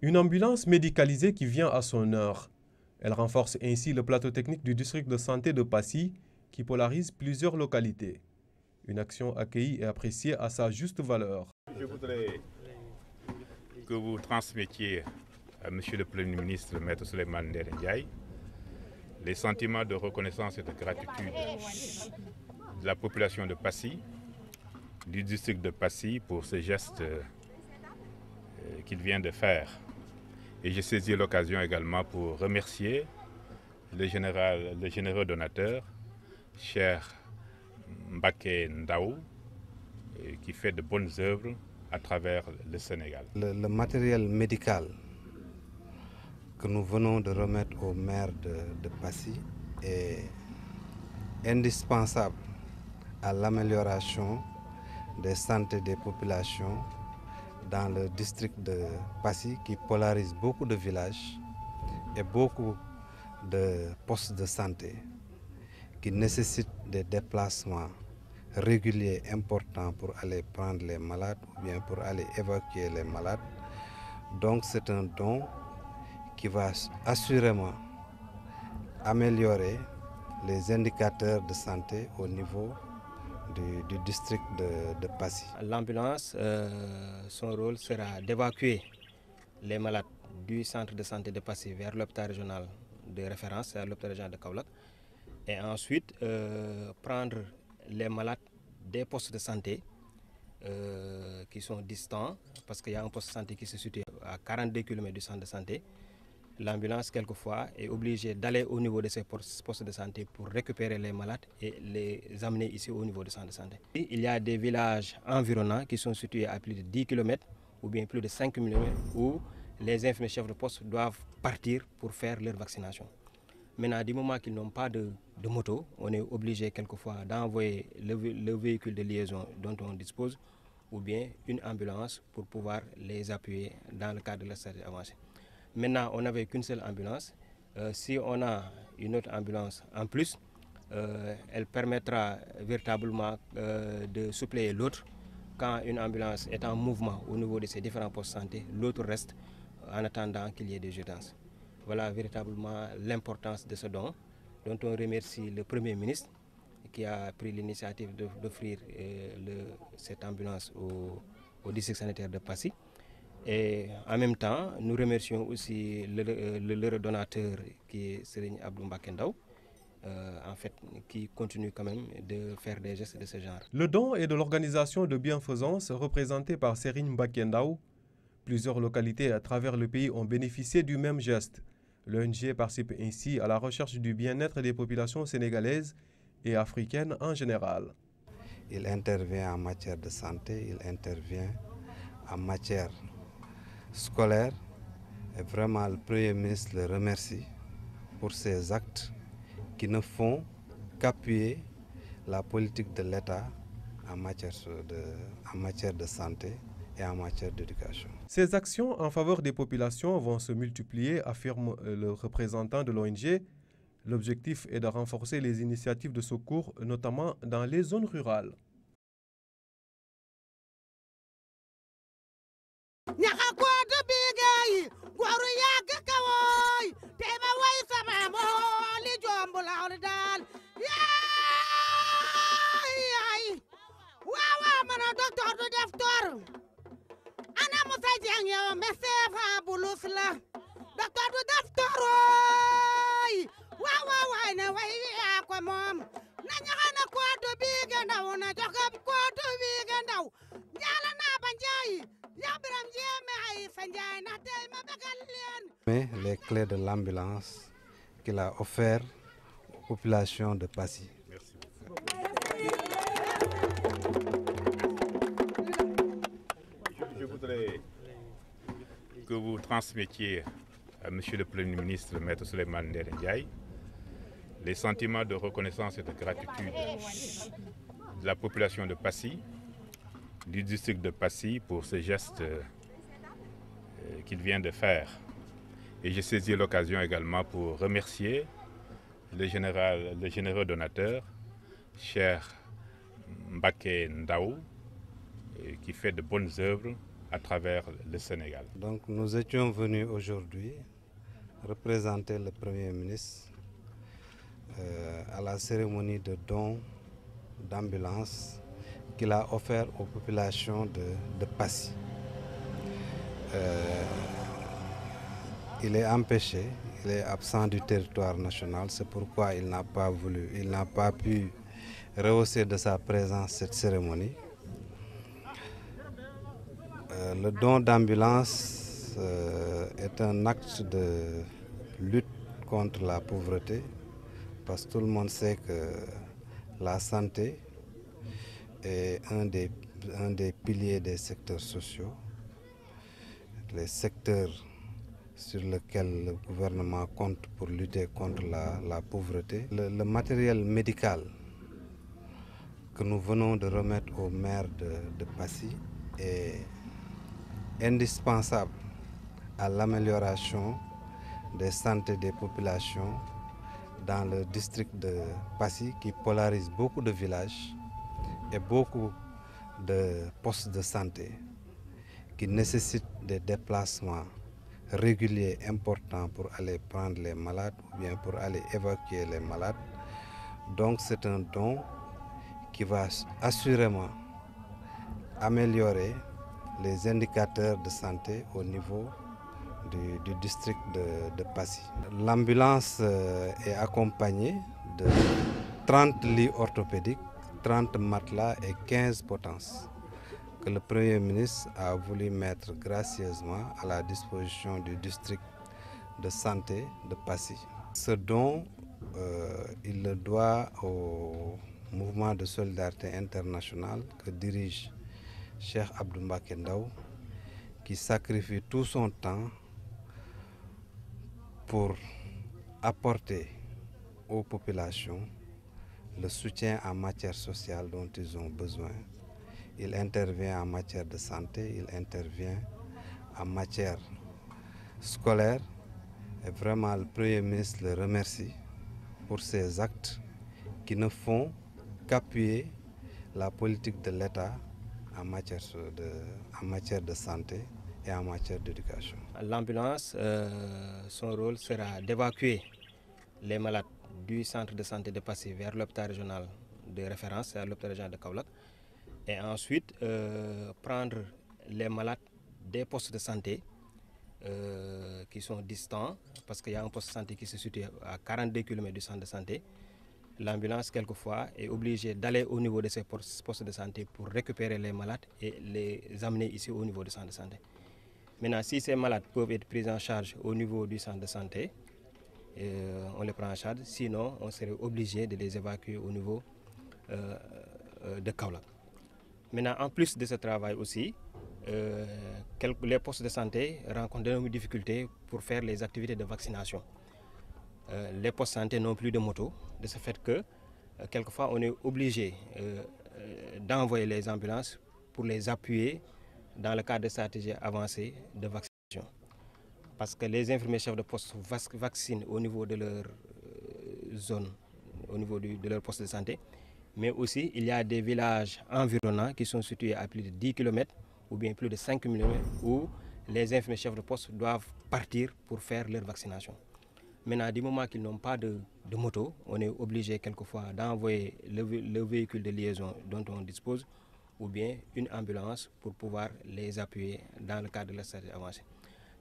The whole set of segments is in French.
Une ambulance médicalisée qui vient à son heure. Elle renforce ainsi le plateau technique du district de santé de Passy qui polarise plusieurs localités. Une action accueillie et appréciée à sa juste valeur. Je voudrais que vous transmettiez à M. le Premier ministre, Maître Souleymane Ndéné Ndiaye, les sentiments de reconnaissance et de gratitude de la population de Passy, du district de Passy pour ce geste qu'il vient de faire. Et j'ai saisi l'occasion également pour remercier le généreux donateur, cher Mbaké Ndaou, qui fait de bonnes œuvres à travers le Sénégal. Le matériel médical que nous venons de remettre au maire de Passy est indispensable à l'amélioration des santé des populations dans le district de Passy qui polarise beaucoup de villages et beaucoup de postes de santé qui nécessitent des déplacements réguliers importants pour aller prendre les malades ou bien pour aller évacuer les malades. Donc c'est un don qui va assurément améliorer les indicateurs de santé au niveau du district de Passy. L'ambulance, son rôle sera d'évacuer les malades du centre de santé de Passy vers l'hôpital régional de référence, à l'hôpital régional de Kaolack, et ensuite prendre les malades des postes de santé qui sont distants, parce qu'il y a un poste de santé qui se situe à 42 km du centre de santé. L'ambulance, quelquefois, est obligée d'aller au niveau de ces postes de santé pour récupérer les malades et les amener ici au niveau du centre de santé. Il y a des villages environnants qui sont situés à plus de 10 km ou bien plus de 5 km où les infirmiers chefs de poste doivent partir pour faire leur vaccination. Maintenant, du moment qu'ils n'ont pas de moto, on est obligé quelquefois d'envoyer le véhicule de liaison dont on dispose ou bien une ambulance pour pouvoir les appuyer dans le cadre de la stratégie avancée. Maintenant, on n'avait qu'une seule ambulance. Si on a une autre ambulance en plus, elle permettra véritablement de suppléer l'autre. Quand une ambulance est en mouvement au niveau de ces différents postes de santé, l'autre reste en attendant qu'il y ait des urgences. Voilà véritablement l'importance de ce don, dont on remercie le Premier ministre qui a pris l'initiative d'offrir cette ambulance au district sanitaire de Passy. Et en même temps, nous remercions aussi le donateur qui est Serigne Abdou Mbaké Ndaw, en fait, qui continue quand même de faire des gestes de ce genre. Le don est de l'organisation de bienfaisance représentée par Serigne Mbaké Ndaw. Plusieurs localités à travers le pays ont bénéficié du même geste. L'ONG participe ainsi à la recherche du bien-être des populations sénégalaises et africaines en général. Il intervient en matière de santé, il intervient en matière scolaire et vraiment le Premier ministre le remercie pour ces actes qui ne font qu'appuyer la politique de l'État en matière de santé et en matière d'éducation. Ces actions en faveur des populations vont se multiplier, affirme le représentant de l'ONG. L'objectif est de renforcer les initiatives de secours, notamment dans les zones rurales. Mais les clés de l'ambulance qu'il a offert aux populations de Passy. Merci. Je voudrais que vous transmettiez à M. le Premier ministre, Maître Souleymane Ndéné Ndiaye, les sentiments de reconnaissance et de gratitude de la population de Passy, du district de Passy pour ce geste qu'il vient de faire. Et j'ai saisi l'occasion également pour remercier le généreux donateur, cher Mbaké Ndaou, qui fait de bonnes œuvres à travers le Sénégal. Donc nous étions venus aujourd'hui représenter le Premier ministre à la cérémonie de don d'ambulance qu'il a offert aux populations de Passy. Il est empêché, il est absent du territoire national, c'est pourquoi il n'a pas pu rehausser de sa présence cette cérémonie. Le don d'ambulance est un acte de lutte contre la pauvreté, parce que tout le monde sait que la santé est un des piliers des secteurs sociaux, les secteurs sur lesquels le gouvernement compte pour lutter contre la pauvreté. Le matériel médical que nous venons de remettre au maire de Passy est indispensable à l'amélioration des santé des populations dans le district de Passy qui polarise beaucoup de villages et beaucoup de postes de santé qui nécessitent des déplacements réguliers importants pour aller prendre les malades ou bien pour aller évacuer les malades. Donc c'est un don qui va assurément améliorer les indicateurs de santé au niveau du district de Passy. L'ambulance est accompagnée de 30 lits orthopédiques, 30 matelas et 15 potences que le Premier ministre a voulu mettre gracieusement à la disposition du district de santé de Passy. Ce don, il le doit au mouvement de solidarité internationale que dirige Cheikh Abdou Mbaké Ndaou, qui sacrifie tout son temps pour apporter aux populations le soutien en matière sociale dont ils ont besoin. Il intervient en matière de santé, il intervient en matière scolaire. Et vraiment, le Premier ministre le remercie pour ces actes qui ne font qu'appuyer la politique de l'État en matière de santé et en matière d'éducation. L'ambulance, son rôle sera d'évacuer les malades du centre de santé de Passy vers l'hôpital régional de référence, à l'hôpital régional de Kaolack, et ensuite prendre les malades des postes de santé qui sont distants, parce qu'il y a un poste de santé qui se situe à 42 km du centre de santé. L'ambulance, quelquefois, est obligée d'aller au niveau de ces postes de santé pour récupérer les malades et les amener ici au niveau du centre de santé. Maintenant, si ces malades peuvent être pris en charge au niveau du centre de santé, on les prend en charge. Sinon, on serait obligé de les évacuer au niveau de Kaolack. Maintenant, en plus de ce travail aussi, les postes de santé rencontrent d'énormes difficultés pour faire les activités de vaccination. Les postes de santé n'ont plus de moto, de ce fait que quelquefois on est obligé d'envoyer les ambulances pour les appuyer dans le cadre de stratégies avancées de vaccination. Parce que les infirmiers chefs de poste vaccinent au niveau de leur zone, au niveau de leur poste de santé, mais aussi il y a des villages environnants qui sont situés à plus de 10 km ou bien plus de 5 km où les infirmiers chefs de poste doivent partir pour faire leur vaccination. Maintenant, du moment qu'ils n'ont pas de moto, on est obligé quelquefois d'envoyer le véhicule de liaison dont on dispose ou bien une ambulance pour pouvoir les appuyer dans le cadre de la stratégie avancée.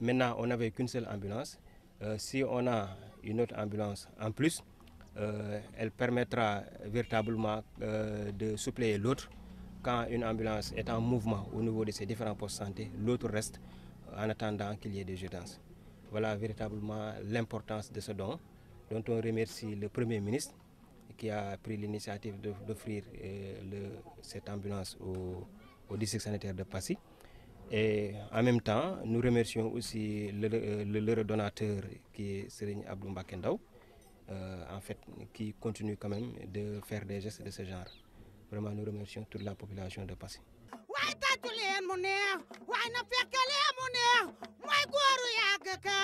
Maintenant, on n'avait qu'une seule ambulance. Si on a une autre ambulance en plus, elle permettra véritablement de suppléer l'autre. Quand une ambulance est en mouvement au niveau de ces différents postes de santé, l'autre reste en attendant qu'il y ait des urgences. Voilà véritablement l'importance de ce don, dont on remercie le Premier ministre qui a pris l'initiative d'offrir cette ambulance au district sanitaire de Passy. Et en même temps, nous remercions aussi le donateur qui est Serigne Abdou Mbaké Ndaou, en fait, qui continue quand même de faire des gestes de ce genre. Vraiment, nous remercions toute la population de Passy. tàccu leen mu neex waaye na fekk leen mu neex mooy góoru yàgg ka